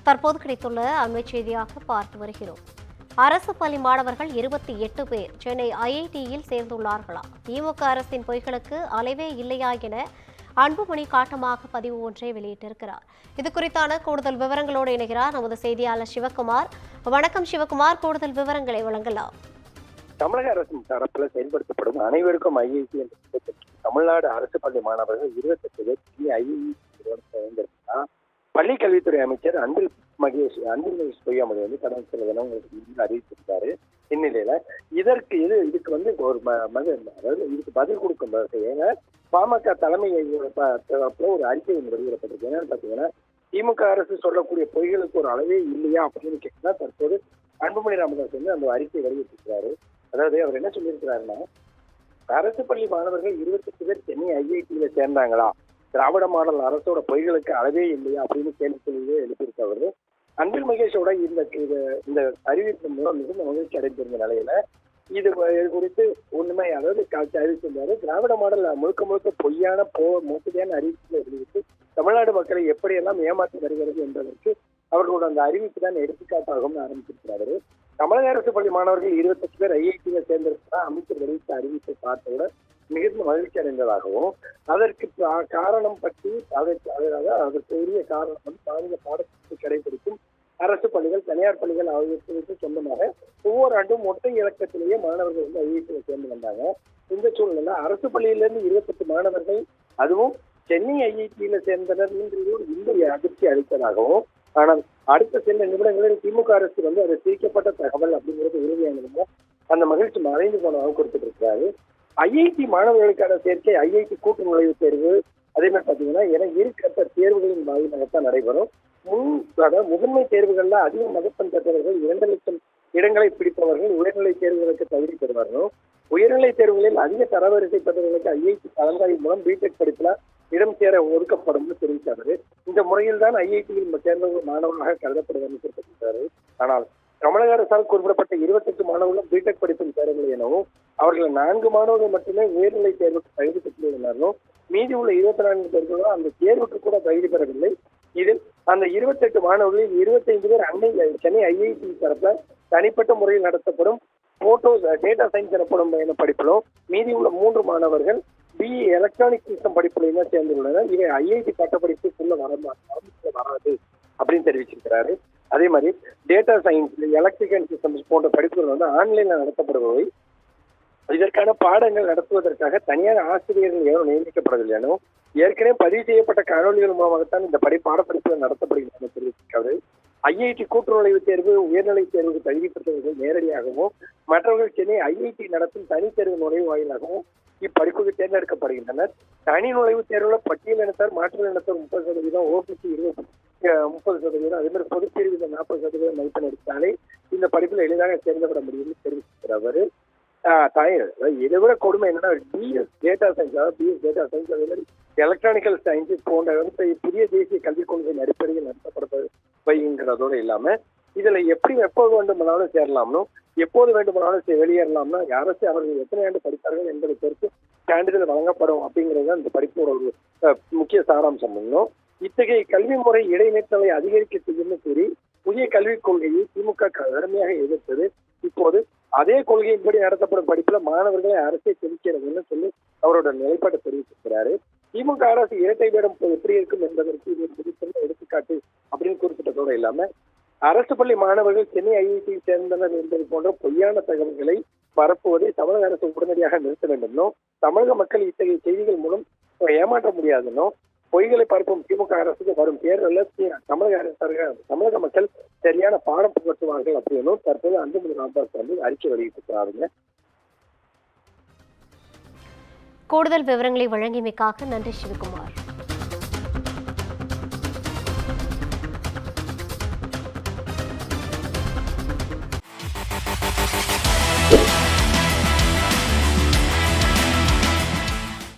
தற்போது கிடைத்துள்ள அண்மை செய்தியாக பார்த்து வருகிறோம். அரசு பள்ளி மாணவர்கள் 28 பேர் சென்னை ஐஐடியில் சேர்ந்துள்ளார்களா? திமுக அரசின் பொய்களுக்கு அளவே இல்லையா என அன்புமணி காட்டமாக பதிவு ஒன்றை வெளியிட்டிருக்கிறார். இது குறித்தான கூடுதல் விவரங்களோடு இணைகிறார் நமது செய்தியாளர் சிவகுமார். வணக்கம் சிவகுமார், கூடுதல் விவரங்களை வழங்கலாம். தமிழக அரசின் தரப்பில் செயல்படுத்தப்படும் அனைவருக்கும் ஐஐடி என்ற திட்டத்திற்கு தமிழ்நாடு அரசு பள்ளி மாணவர்கள் 28 பேர் ஐஐடி தேர்ந்தெடுத்தா பள்ளி கல்வித்துறை அமைச்சர் அன்பில் மகேஷ் பொய்யாமொழி கடந்த சில தினங்களுக்கு அறிவித்திருக்காரு. இந்நிலையில இதுக்கு ஒரு அதாவது இதுக்கு பதில் கொடுக்கும் வகையில பாமக தலைமை ஒரு அறிக்கை ஒன்று வெளியிடப்பட்டிருக்கு. என்னன்னு பாத்தீங்கன்னா, திமுக அரசு சொல்லக்கூடிய பொய்களுக்கு ஒரு அளவே இல்லையா அப்படின்னு கேட்டா தற்போது அன்புமணி ராமதாஸ் அந்த அறிக்கை வெளியிட்டிருக்கிறாரு. அதாவது அவர் என்ன சொல்லியிருக்கிறாருன்னா, அரசு பள்ளி மாணவர்கள் 28 பேர் சென்னை ஐஐடியில சேர்ந்தாங்களா, திராவிட மாடல் அரசோட பொய்களுக்கு அளவே இல்லையா அப்படின்னு கேள்வி எழுப்பியிருக்கவர். அன்பில் மகேஷோட இந்த அறிவிப்பு மூலம் மிகுந்த மகிழ்ச்சி அடைந்திருந்த நிலையில இது குறித்து உண்மை அதாவது அறிவித்திருந்தாரு. திராவிட மாடல் முழுக்க பொய்யான மோசடியான அறிவிப்புகளை வெளியிட்டு தமிழ்நாடு மக்களை எப்படியெல்லாம் ஏமாற்றி வருகிறது என்பதற்கு அவர்களோட அந்த அறிவிப்பு தான் எடுத்துக்காட்டாகவும் ஆரம்பிச்சிருக்கிறாரு. தமிழக அரசு பள்ளி மாணவர்கள் 28 பேர் ஐஐடியில சேர்ந்திருக்கிறதா அமைச்சர் வெளியிட்ட அறிவிப்பை பார்த்தவுடன் மிகுந்த மகிழ்ச்சி அடைந்ததாகவும், அதற்கு காரணம் பற்றி அதற்கு உரிய காரணம் மாநில பாடத்திட்டத்தை கடைபிடிக்கும் அரசு பள்ளிகள், தனியார் பள்ளிகள் ஆகியவற்றுக்கு சொந்தமாக ஒவ்வொரு ஆண்டும் ஒற்றை இலக்கத்திலேயே மாணவர்கள் ஐஐடியில சேர்ந்து வந்தாங்க. இந்த சூழ்நிலை அரசு பள்ளியிலிருந்து 28 மாணவர்கள் அதுவும் சென்னை ஐஐடியில சேர்ந்தனர் இந்த அதிர்ச்சி அளித்ததாகவும், ஆனால் அடுத்த சில நிமிடங்களில் திமுக அரசு அது திரிக்கப்பட்ட தகவல் அப்படிங்கிறது உறுதியானதுங்க அந்த மகிழ்ச்சி மறைந்து போனதாக குறிப்பிட்டிருக்கிறாரு. ஐஐடி மாணவர்களுக்கான சேர்க்கை, ஐஐடி கூட்டு நுழைவுத் தேர்வு, அதே மாதிரி பாத்தீங்கன்னா இருக்கப்பட்ட தேர்வுகளின் வாயிலாகத்தான் நடைபெறும். முதன்மை தேர்வுகள்ல அதிக மதிப்பெண் பெற்றவர்கள் 2 லட்சம் இடங்களை பிடிப்பவர்கள் உயர்நிலை தேர்வுகளுக்கு தகுதி பெறுவார்கள். உயர்நிலை தேர்வுகளில் அதிக தரவரிசை பெற்றவர்களுக்கு ஐஐடி கலந்தாய்வு மூலம் பிடெக் படிப்புல இடம் சேர ஒதுக்கப்படும் தெரிவித்தாரு. இந்த முறையில் தான் ஐஐடியில் சேர்ந்தவர்கள் மாணவர்களாக கருதப்படுவதாக குறிப்பிட்டாரு. ஆனால் தமிழக அரசால் குறிப்பிடப்பட்ட 28 மாணவர்களும் பிடெக் படிப்பில் சேரவில்லை எனவும், அவர்கள் 4 மாணவர்கள் மட்டுமே உயர்நிலை தேர்வுக்கு தகுதி பெற்றுள்ளனரும், மீதி உள்ள 24 பேர்களும் அந்த தேர்வுக்கு கூட தகுதி பெறவில்லை. இதில் அந்த 28 மாணவர்களில் 25 பேர் சென்னை ஐஐடி தரப்புல தனிப்பட்ட முறையில் நடத்தப்படும் டேட்டா சயின்ஸ் எனப்படும் படிப்பிலும், மீதி உள்ள 3 மாணவர்கள் பிஇ எலக்ட்ரானிக் சிஸ்டம் படிப்புல சேர்ந்துள்ளனர். இவை ஐஐடி பட்டப்படிப்புக்குள்ள வராது அப்படின்னு தெரிவிச்சிருக்கிறாரு. அதே மாதிரி டேட்டா சயின்ஸ், எலக்ட்ரிக்கல் சிஸ்டம்ஸ் போன்ற படிப்புகள் ஆன்லைன்ல நடத்தப்படுபவை. இதற்கான பாடங்கள் நடத்துவதற்காக தனியார் ஆசிரியர்கள் எவரும் நியமிக்கப்படவில்லை எனவும், ஏற்கனவே பதிவு செய்யப்பட்ட காணொலிகள் மூலமாகத்தான் இந்த நடத்தப்படுகிறது தெரிவித்திருக்கிறாரு. ஐஐடி கூட்டு நுழைவுத் தேர்வு, உயர்நிலை தேர்வுக்கு தகுதி பெற்றவர்கள் நேரடியாகவும், மற்றவர்கள் சென்னை ஐஐடி நடத்தும் தனி தேர்வு நுழைவு வாயிலாகவும் இப்படிப்புக்கு தேர்ந்தெடுக்கப்படுகின்றனர். தனி நுழைவுத் தேர்வுல பட்டியல் இனத்தார், மாற்று இனத்தார் 30%, ஓபிசி 30%, அதே மாதிரி பொதுப்பிரிவு 40% மதிப்பெண் எடுத்தாலே இந்த படிப்புல எளிதாக சேர்ந்துவிட முடியும்னு தெரிவித்திருக்கிறார். இதை விட கொடுமை என்னன்னா, பிஎஸ் டேட்டா சயின்ஸ், அதே மாதிரி எலக்ட்ரானிக்கல் சயின்ஸ் போன்ற புதிய தேசிய கல்விக் கொள்கையின் அடிப்படையில் நடத்தப்படுவதுங்கிறதோடு இல்லாம இதுல எப்போது வேண்டுமானாலும் சேரலாம்னும், எப்போது வேண்டுமானாலும் வெளியேறலாம்னா அரசு அவர்கள் எத்தனை ஆண்டு படித்தார்கள் என்பதை பொறுத்து சான்றிதழ் வழங்கப்படும் அப்படிங்கிறது அந்த படிப்போட ஒரு முக்கிய சாராம்சம். இன்னும் இத்தகைய கல்வி முறை இடைநிற்றலை அதிகரிக்க செய்யும்னு கூறி புதிய கல்விக் கொள்கையை திமுக கடுமையாக எதிர்த்தது. இப்போது அதே கொள்கையின்படி நடத்தப்படும் படிப்புல மாணவர்களை அரசே திணிக்கிறதுன்னு சொல்லி அவரோட நிலைப்பாட்டை தெரிவித்திருக்கிறாரு. திமுக அரசு இரட்டை வேடம் எப்படி இருக்கும் என்பதற்கு இது எடுத்துக்காட்டு அப்படின்னு குறிப்பிட்டதோடு இல்லாம, அரசு பள்ளி மாணவர்கள் சென்னை ஐஐடியில் சேர்ந்தனர் என்பது போன்ற பொய்யான தகவல்களை பரப்புவதை தமிழக அரசு உடனடியாக நிறுத்த வேண்டும்னும், தமிழக மக்கள் இத்தகைய செய்திகள் மூலம் ஏமாற்ற முடியாதுன்னும், பொய்களை பரப்பும் திமுக அரசுக்கு வரும் தேர்தலில் தமிழக மக்கள் சரியான பாடம் புகட்டுவார்கள் அப்படின்னும் தற்போது அன்புமணி ராமதாஸ் அறிக்கை வெளியிட்டிருக்கிறாருங்க. கூடுதல் விவரங்களை வழங்கியமைக்காக நன்றி சிவகுமார்.